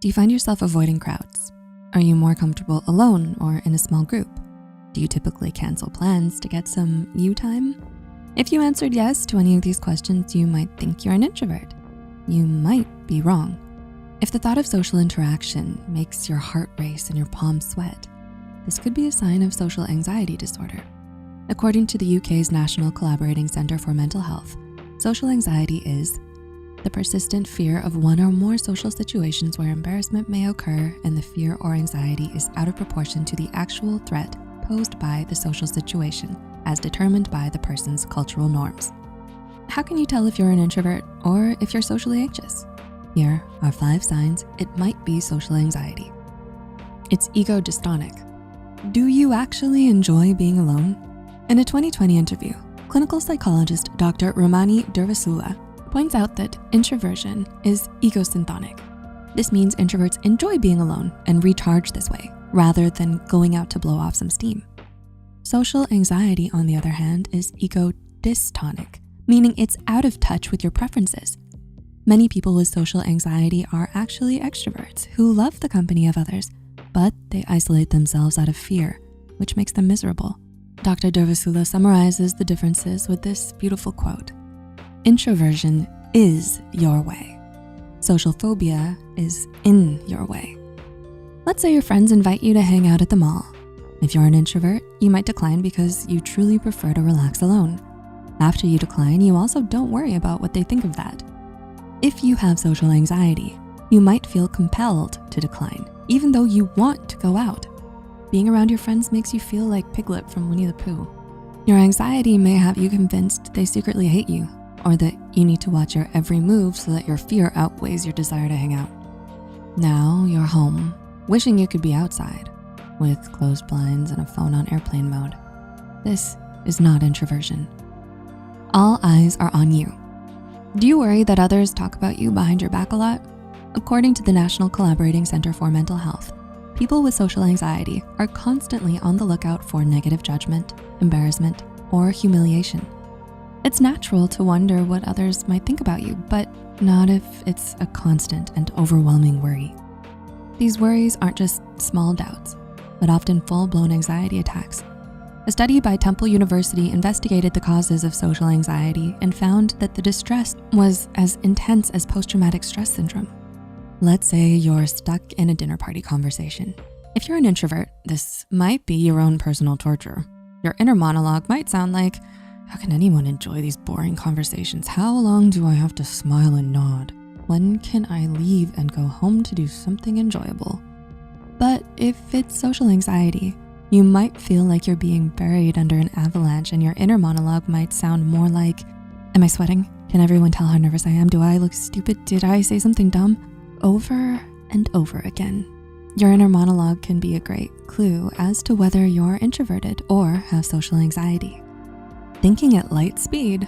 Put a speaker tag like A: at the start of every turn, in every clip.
A: Do you find yourself avoiding crowds? Are you more comfortable alone or in a small group? Do you typically cancel plans to get some you time? If you answered yes to any of these questions, you might think you're an introvert. You might be wrong. If the thought of social interaction makes your heart race and your palms sweat, this could be a sign of social anxiety disorder. According to the UK's National Collaborating Centre for Mental Health, social anxiety is the persistent fear of one or more social situations where embarrassment may occur and the fear or anxiety is out of proportion to the actual threat posed by the social situation as determined by the person's cultural norms. How can you tell if you're an introvert or if you're socially anxious? Here are 5 signs it might be social anxiety. It's ego dystonic. Do you actually enjoy being alone? In a 2020 interview, clinical psychologist Dr. Romani Durvasula points out that introversion is egosyntonic. This means introverts enjoy being alone and recharge this way, rather than going out to blow off some steam. Social anxiety, on the other hand, is ego dystonic, meaning it's out of touch with your preferences. Many people with social anxiety are actually extroverts who love the company of others, but they isolate themselves out of fear, which makes them miserable. Dr. Durvasula summarizes the differences with this beautiful quote: "Introversion is your way. Social phobia is in your way." Let's say your friends invite you to hang out at the mall. If you're an introvert, you might decline because you truly prefer to relax alone. After you decline, you also don't worry about what they think of that. If you have social anxiety, you might feel compelled to decline, even though you want to go out. Being around your friends makes you feel like Piglet from Winnie the Pooh. Your anxiety may have you convinced they secretly hate you, or that you need to watch your every move so that your fear outweighs your desire to hang out. Now you're home, wishing you could be outside, with closed blinds and a phone on airplane mode. This is not introversion. All eyes are on you. Do you worry that others talk about you behind your back a lot? According to the National Collaborating Centre for Mental Health, people with social anxiety are constantly on the lookout for negative judgment, embarrassment, or humiliation. It's natural to wonder what others might think about you, but not if it's a constant and overwhelming worry. These worries aren't just small doubts, but often full-blown anxiety attacks. A study by Temple University investigated the causes of social anxiety and found that the distress was as intense as post-traumatic stress syndrome. Let's say you're stuck in a dinner party conversation. If you're an introvert, this might be your own personal torture. Your inner monologue might sound like, "How can anyone enjoy these boring conversations? How long do I have to smile and nod? When can I leave and go home to do something enjoyable?" But if it's social anxiety, you might feel like you're being buried under an avalanche, and your inner monologue might sound more like, "Am I sweating? Can everyone tell how nervous I am? Do I look stupid? Did I say something dumb?" Over and over again. Your inner monologue can be a great clue as to whether you're introverted or have social anxiety. Thinking at light speed.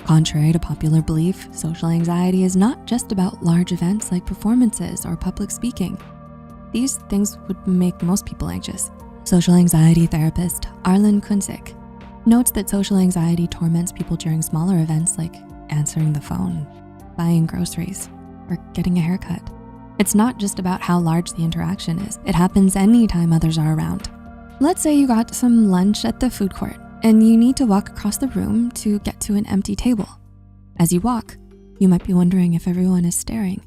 A: Contrary to popular belief, social anxiety is not just about large events like performances or public speaking. These things would make most people anxious. Social anxiety therapist Arlen Kunzik notes that social anxiety torments people during smaller events like answering the phone, buying groceries, or getting a haircut. It's not just about how large the interaction is. It happens anytime others are around. Let's say you got some lunch at the food court and you need to walk across the room to get to an empty table. As you walk, you might be wondering if everyone is staring,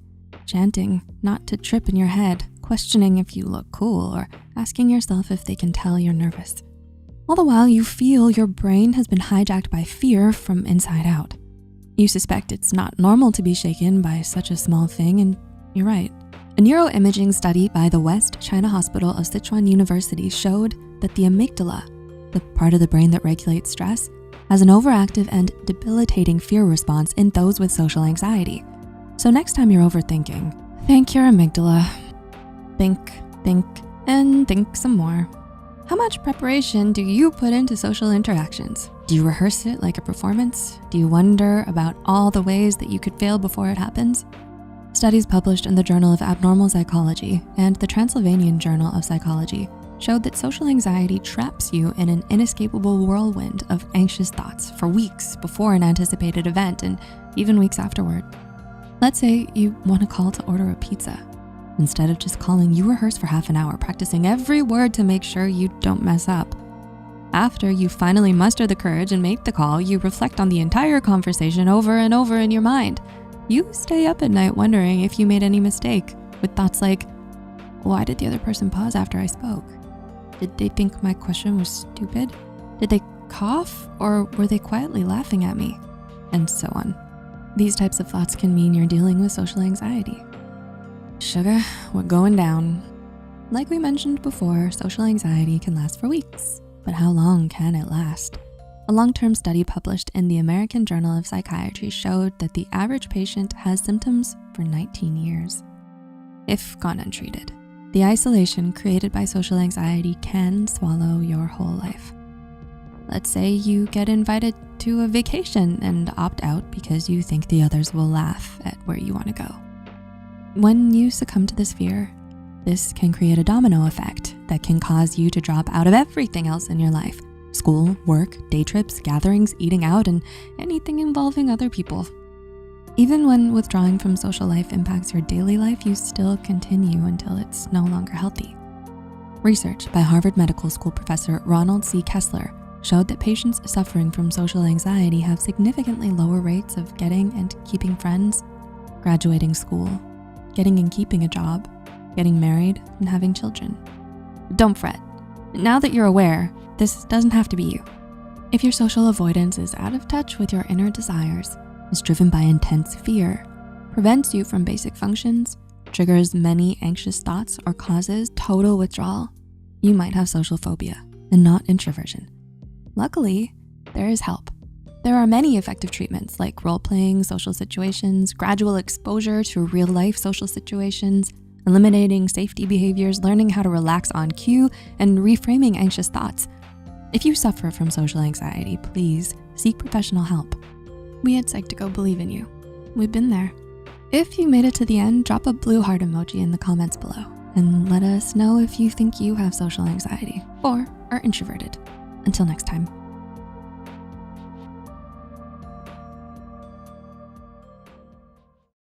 A: chanting not to trip in your head, questioning if you look cool, or asking yourself if they can tell you're nervous. All the while, you feel your brain has been hijacked by fear from inside out. You suspect it's not normal to be shaken by such a small thing, and you're right. A neuroimaging study by the West China Hospital of Sichuan University showed that the amygdala, the part of the brain that regulates stress, has an overactive and debilitating fear response in those with social anxiety. So next time you're overthinking, thank your amygdala. Think, and think some more. How much preparation do you put into social interactions? Do you rehearse it like a performance? Do you wonder about all the ways that you could fail before it happens? Studies published in the Journal of Abnormal Psychology and the Transylvanian Journal of Psychology showed that social anxiety traps you in an inescapable whirlwind of anxious thoughts for weeks before an anticipated event and even weeks afterward. Let's say you want to call to order a pizza. Instead of just calling, you rehearse for half an hour, practicing every word to make sure you don't mess up. After you finally muster the courage and make the call, you reflect on the entire conversation over and over in your mind. You stay up at night wondering if you made any mistake, with thoughts like, why did the other person pause after I spoke? Did they think my question was stupid? Did they cough, or were they quietly laughing at me? And so on. These types of thoughts can mean you're dealing with social anxiety. Sugar, we're going down. Like we mentioned before, social anxiety can last for weeks. But how long can it last? A long-term study published in the American Journal of Psychiatry showed that the average patient has symptoms for 19 years. If gone untreated, the isolation created by social anxiety can swallow your whole life. Let's say you get invited to a vacation and opt out because you think the others will laugh at where you want to go. When you succumb to this fear, this can create a domino effect that can cause you to drop out of everything else in your life: school, work, day trips, gatherings, eating out, and anything involving other people. Even when withdrawing from social life impacts your daily life, you still continue until it's no longer healthy. Research by Harvard Medical School professor Ronald C. Kessler showed that patients suffering from social anxiety have significantly lower rates of getting and keeping friends, graduating school, getting and keeping a job, getting married, and having children. Don't fret. Now that you're aware, this doesn't have to be you. If your social avoidance is out of touch with your inner desires, is driven by intense fear, prevents you from basic functions, triggers many anxious thoughts, or causes total withdrawal, you might have social phobia and not introversion. Luckily, there is help. There are many effective treatments like role-playing social situations, gradual exposure to real-life social situations, eliminating safety behaviors, learning how to relax on cue, and reframing anxious thoughts. If you suffer from social anxiety, please seek professional help. We at Psych2Go believe in you. We've been there. If you made it to the end, drop a blue heart emoji in the comments below and let us know if you think you have social anxiety or are introverted. Until next time.